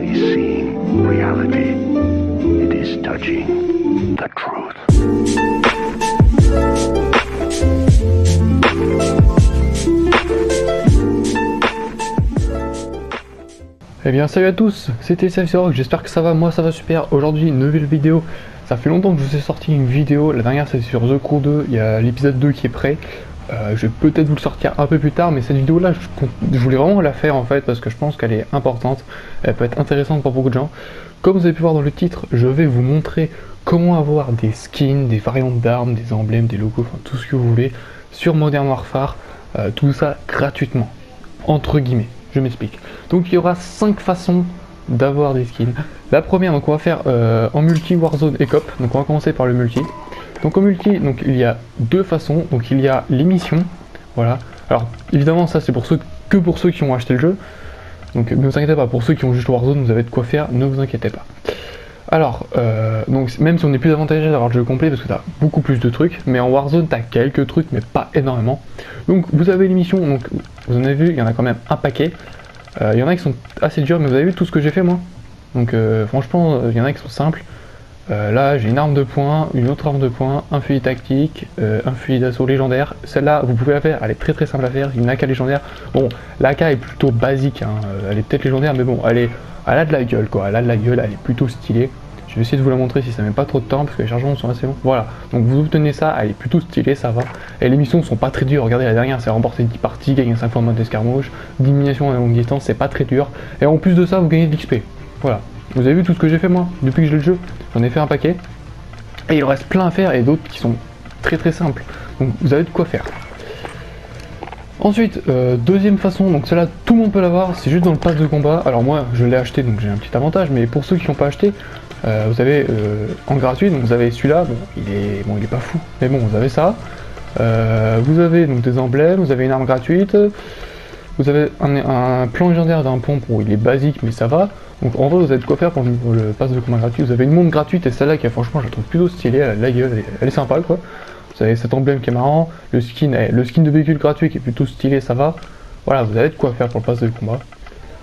only seeing reality. It is touching the truth. Eh bien salut à tous, c'était Rock, j'espère que ça va, moi ça va super. Aujourd'hui une nouvelle vidéo, ça fait longtemps que je vous ai sorti une vidéo, la dernière c'est sur The Crew 2, il y a l'épisode 2 qui est prêt. Je vais peut-être vous le sortir un peu plus tard, mais cette vidéo là je voulais vraiment la faire en fait parce que je pense qu'elle est importante, elle peut être intéressante pour beaucoup de gens. Comme vous avez pu voir dans le titre, je vais vous montrer comment avoir des skins, des variantes d'armes, des emblèmes, des logos, enfin tout ce que vous voulez sur Modern Warfare, tout ça gratuitement, entre guillemets. Je m'explique. Donc il y aura 5 façons d'avoir des skins. La première, donc on va faire en multi Warzone et Cop. Donc on va commencer par le multi. Donc en multi, donc il y a 2 façons. Donc il y a les missions. Voilà. Alors évidemment ça c'est pour ceux qui ont acheté le jeu. Donc ne vous inquiétez pas, pour ceux qui ont juste Warzone, vous avez de quoi faire, ne vous inquiétez pas. Alors, donc même si on est plus avantagé d'avoir le jeu complet parce que t'as beaucoup plus de trucs, mais en Warzone t'as quelques trucs mais pas énormément. Donc vous avez les missions, donc vous en avez vu, il y en a quand même un paquet. Il y en a qui sont assez durs, mais vous avez vu tout ce que j'ai fait moi. Donc franchement, il y en a qui sont simples. Là j'ai une arme de poing, une autre arme de poing, un fusil tactique, un fusil d'assaut légendaire. Celle-là vous pouvez la faire, elle est très simple à faire, une AK légendaire. Bon, l'AK est plutôt basique, hein. Elle est peut-être légendaire, mais bon, elle a de la gueule quoi, elle a de la gueule, elle est plutôt stylée. Je vais essayer de vous la montrer si ça met pas trop de temps parce que les chargements sont assez longs. Voilà, donc vous obtenez ça, elle est plutôt stylée, ça va. Et les missions sont pas très dures, regardez la dernière c'est remporter 10 parties, gagner 5 fois en mode d'escarmouche, diminution à longue distance, c'est pas très dur. Et en plus de ça vous gagnez de l'XP. Voilà, vous avez vu tout ce que j'ai fait moi, depuis que j'ai le jeu, j'en ai fait un paquet. Et il reste plein à faire et d'autres qui sont très simples. Donc vous avez de quoi faire. Ensuite, deuxième façon, donc celle-là tout le monde peut l'avoir, c'est juste dans le pass de combat. Alors moi je l'ai acheté donc j'ai un petit avantage, mais pour ceux qui l'ont pas acheté, vous avez en gratuit, donc vous avez celui-là, bon il est pas fou, mais bon vous avez ça. Vous avez donc des emblèmes, vous avez une arme gratuite, vous avez un plan légendaire d'un pompe, où il est basique mais ça va. Donc en vrai vous avez de quoi faire pour le pass de combat gratuit. Vous avez une montre gratuite et celle-là qui franchement je la trouve plutôt stylée, elle a de la gueule, elle est sympa quoi. Vous avez cet emblème qui est marrant, le skin de véhicule gratuit qui est plutôt stylé, ça va. Voilà, vous avez de quoi faire pour le pass de combat.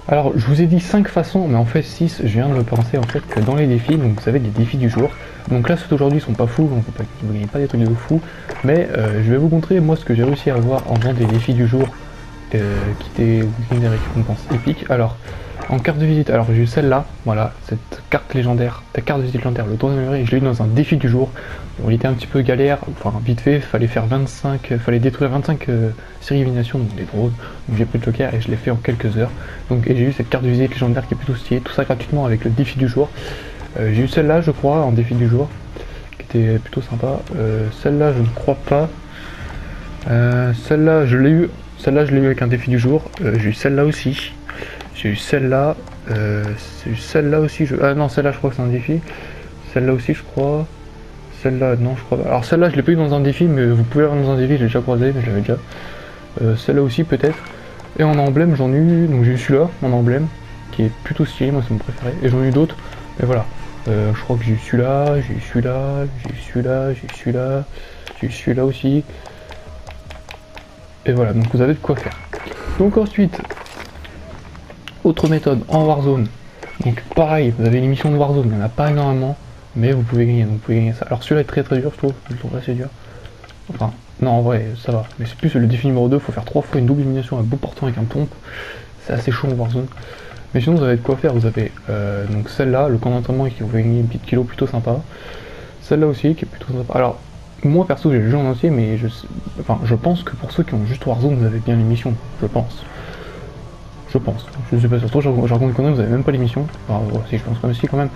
Alors, je vous ai dit 5 façons, mais en fait 6, je viens de le penser en fait que dans les défis, donc vous avez des défis du jour. Donc là, ceux d'aujourd'hui sont pas fous, donc vous gagnez pas des trucs de fou, mais je vais vous montrer moi ce que j'ai réussi à avoir en faisant des défis du jour qui étaient des récompenses épiques. Alors, en carte de visite, alors j'ai eu celle-là, voilà, cette carte légendaire, ta carte de visite légendaire, le tour de mémoire, je l'ai eu dans un défi du jour. Bon, il était un petit peu galère, enfin vite fait, fallait détruire 25 séries d'élimination, donc des drones, donc j'ai pris le joker et je l'ai fait en quelques heures. Donc et j'ai eu cette carte de visite légendaire qui est plutôt stylée, tout ça gratuitement avec le défi du jour. J'ai eu celle-là je crois en défi du jour, qui était plutôt sympa. Celle-là je ne crois pas. Celle-là je l'ai eu avec un défi du jour. J'ai eu celle-là aussi. J'ai eu celle-là, aussi, ah non celle-là je crois que c'est un défi, celle-là aussi je crois, celle-là non je crois pas, alors celle-là je l'ai pas eu dans un défi mais vous pouvez l'avoir dans un défi, je l'ai déjà croisé mais je l'avais déjà, celle-là aussi peut-être, et en emblème j'en ai eu, donc j'ai eu celui-là en emblème, qui est plutôt stylé, moi c'est mon préféré, et j'en ai eu d'autres, mais voilà, je crois que j'ai eu celui-là, j'ai eu celui-là, j'ai eu celui-là, j'ai eu celui-là, j'ai eu celui-là aussi, et voilà, donc vous avez de quoi faire. Donc ensuite, autre méthode en Warzone, donc pareil, vous avez une mission de Warzone, il n'y en a pas énormément, mais vous pouvez gagner, donc vous pouvez gagner ça. Alors celui-là est très dur, je le trouve assez dur. Enfin, non en vrai, ça va, mais c'est plus le défi numéro 2, il faut faire 3 fois une double élimination à bout portant avec un pompe, c'est assez chaud en Warzone. Mais sinon vous avez de quoi faire, vous avez donc celle-là, le camp d'entraînement qui vous fait gagner une petite kilo plutôt sympa, celle-là aussi qui est plutôt sympa. Alors, moi perso j'ai le jeu en entier, mais je pense que pour ceux qui ont juste Warzone, vous avez bien les missions, je pense, je sais pas, surtout je raconte une connerie, vous avez même pas l'émission, enfin si je pense comme si quand même.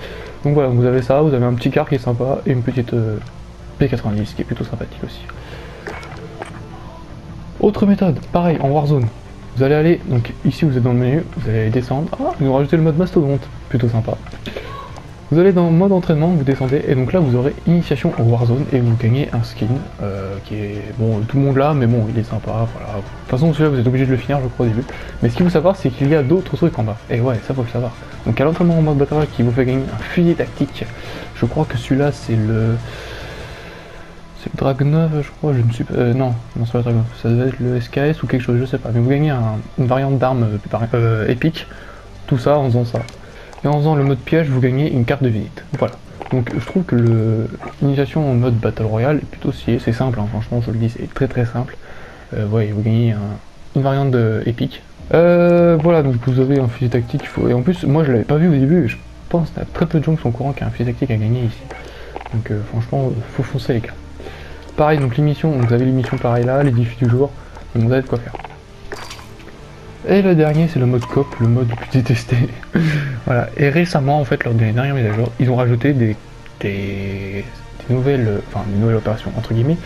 Donc voilà, vous avez ça, vous avez un petit car qui est sympa, et une petite P90 qui est plutôt sympathique aussi. Autre méthode, pareil, en Warzone, vous allez aller, donc ici vous êtes dans le menu, vous allez descendre, ils nous rajouté le mode mastodonte, plutôt sympa. Vous allez dans mode entraînement, vous descendez, et donc là vous aurez initiation au Warzone, et vous gagnez un skin, qui est, bon, tout le monde là, mais bon, il est sympa, voilà. De toute façon, celui-là vous êtes obligé de le finir, je crois, au début. Mais ce qu'il faut savoir, c'est qu'il y a d'autres trucs en bas, et ouais, ça faut le savoir. Donc à l'entraînement en mode battle qui vous fait gagner un fusil tactique, je crois que celui-là c'est le... C'est le Dragunov, je crois, je ne suis pas... non, c'est pas le Dragunov, ça devait être le SKS ou quelque chose, je sais pas, mais vous gagnez une variante d'arme épique, tout ça en faisant ça. et en faisant le mode piège, vous gagnez une carte de visite. Voilà. Donc je trouve que l'initiation en mode Battle Royale est plutôt stylée, c'est simple, hein, franchement je le dis, c'est très simple. Ouais, vous gagnez une variante épique. Voilà, donc vous avez un fusil tactique, et en plus moi je l'avais pas vu au début, et je pense qu'il y a très peu de gens qui sont au courant qu'il y a un fusil tactique à gagner ici. Donc franchement, faut foncer les gars. Pareil, donc les missions, vous avez les missions pareil là, les défis du jour, donc vous avez de quoi faire. Et le dernier, c'est le mode coop, le mode le plus détesté. Voilà, et récemment, en fait, lors des dernières mises à jour, ils ont rajouté des nouvelles opérations, entre guillemets.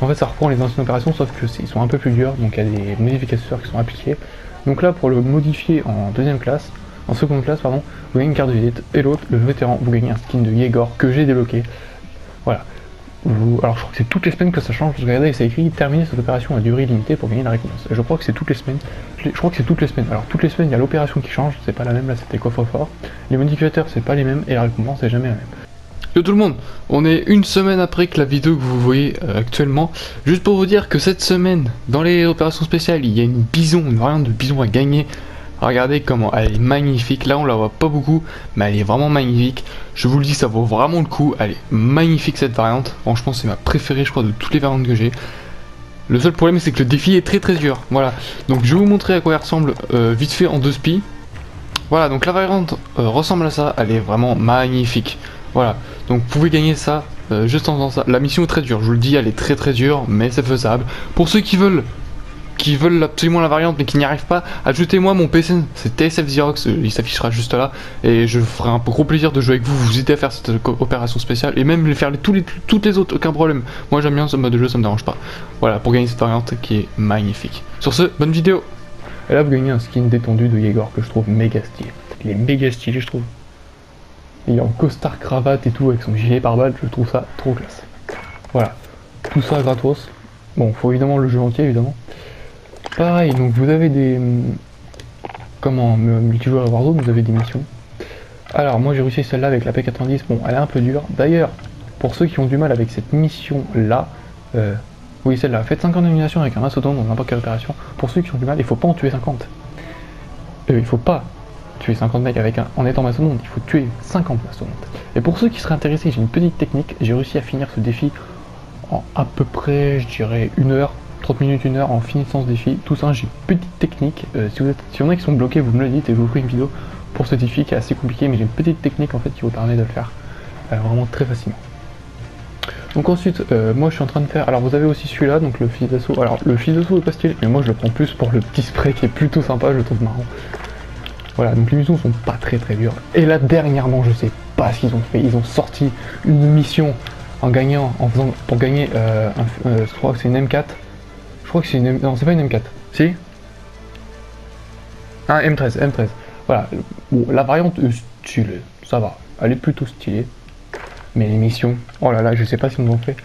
En fait, ça reprend les anciennes opérations, sauf que ils sont un peu plus durs, donc il y a des modificateurs qui sont appliqués. Donc là, pour le modifier en seconde classe, pardon, vous gagnez une carte de visite, et l'autre, le vétéran, vous gagnez un skin de Yegor que j'ai débloqué. Voilà. Alors je crois que c'est toutes les semaines que ça change, parce que regardez, c'est écrit terminer cette opération à durée limitée pour gagner la récompense. Et je crois que c'est toutes les semaines. Je crois que c'est toutes les semaines. Alors toutes les semaines il y a l'opération qui change, c'est pas la même, là c'était coffre-fort. Les modificateurs c'est pas les mêmes et la récompense c'est jamais la même. Yo tout le monde, on est une semaine après que la vidéo que vous voyez actuellement. Juste pour vous dire que cette semaine, dans les opérations spéciales, il y a une variante de bison à gagner. Regardez comment elle est magnifique, là on la voit pas beaucoup, mais elle est vraiment magnifique. Je vous le dis, ça vaut vraiment le coup, elle est magnifique cette variante. Franchement c'est ma préférée je crois de toutes les variantes que j'ai. Le seul problème c'est que le défi est très dur, voilà. Donc je vais vous montrer à quoi elle ressemble vite fait en 2 spi. Voilà, donc la variante ressemble à ça, elle est vraiment magnifique. Voilà, donc vous pouvez gagner ça juste en faisant ça. La mission est très dure, je vous le dis, elle est très dure, mais c'est faisable. Pour ceux qui veulent absolument la variante mais qui n'y arrivent pas, ajoutez-moi mon PC, c'est TSF Xerox, il s'affichera juste là, et je ferai un gros plaisir de jouer avec vous, vous aider à faire cette opération spéciale, et même faire toutes les autres, aucun problème. Moi j'aime bien ce mode de jeu, ça me dérange pas. Voilà, pour gagner cette variante qui est magnifique. Sur ce, bonne vidéo. Et là vous gagnez un skin détendu de Yegor que je trouve méga stylé. Il est méga stylé je trouve. Il est en costard cravate et tout avec son gilet pare-balles, je trouve ça trop classe. Voilà, tout ça gratos. Bon, faut évidemment le jeu entier évidemment. Pareil, donc vous avez des... multijoueur et Warzone, vous avez des missions. Alors moi j'ai réussi celle-là avec la P90, bon elle est un peu dure. D'ailleurs, pour ceux qui ont du mal avec cette mission-là, oui celle-là, faites 50 éliminations avec un mastodonte dans n'importe quelle opération. Pour ceux qui ont du mal, il faut pas en tuer 50. Il faut pas tuer 50 mecs en étant mastodonte, il faut tuer 50 mastodontes. Et pour ceux qui seraient intéressés, j'ai une petite technique, j'ai réussi à finir ce défi en à peu près, je dirais, 1 heure. 30 minutes, 1 heure en finissant ce défi. Tout ça, j'ai une petite technique. Si y en a qui sont bloqués, vous me le dites et je vous ferai une vidéo pour ce défi qui est assez compliqué, mais j'ai une petite technique en fait qui vous permet de le faire vraiment très facilement. Donc ensuite, moi je suis en train de faire. Alors vous avez aussi celui-là, donc le fusil d'assaut. Alors le fusil d'assaut est pas stylé, mais moi je le prends plus pour le petit spray qui est plutôt sympa, je le trouve marrant. Voilà, donc les missions sont pas très dures. Et là dernièrement, je sais pas ce qu'ils ont fait. Ils ont sorti une mission pour gagner. Je crois que c'est une M4. Je crois que c'est une non, c'est pas une M4. Si? Ah, M13. Voilà. Bon, la variante est stylée. Ça va. Elle est plutôt stylée. Mais les missions, oh là là, je sais pas si on en fait.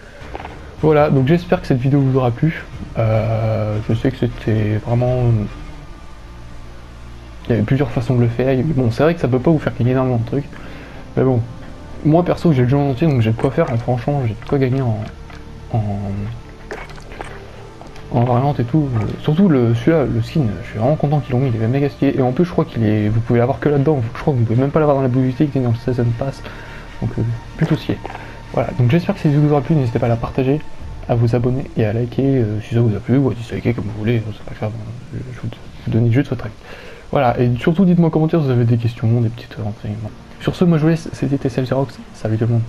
Voilà, donc j'espère que cette vidéo vous aura plu. Je sais que c'était vraiment... Il y avait plusieurs façons de le faire. Bon, c'est vrai que ça peut pas vous faire gagner énormément de trucs. Mais bon, moi perso, j'ai le jeu en entier, donc j'ai de quoi faire. Et franchement, j'ai de quoi gagner en variante et tout, surtout celui-là, le skin, je suis vraiment content qu'ils l'ont mis, il est méga stylé, et en plus je crois vous pouvez l'avoir que là-dedans, je crois que vous pouvez même pas l'avoir dans la bibliothèque, il est dans le Season Pass, donc plutôt stylé. Voilà, donc j'espère que cette vidéo vous aura plu, n'hésitez pas à la partager, à vous abonner et à liker si ça vous a plu, ou à disliker comme vous voulez, c'est pas grave, je vous donne juste votre avis. Voilà, et surtout dites-moi en commentaire si vous avez des questions, des petites renseignements. Sur ce, moi je vous laisse, c'était TSF Xerox, salut tout le monde.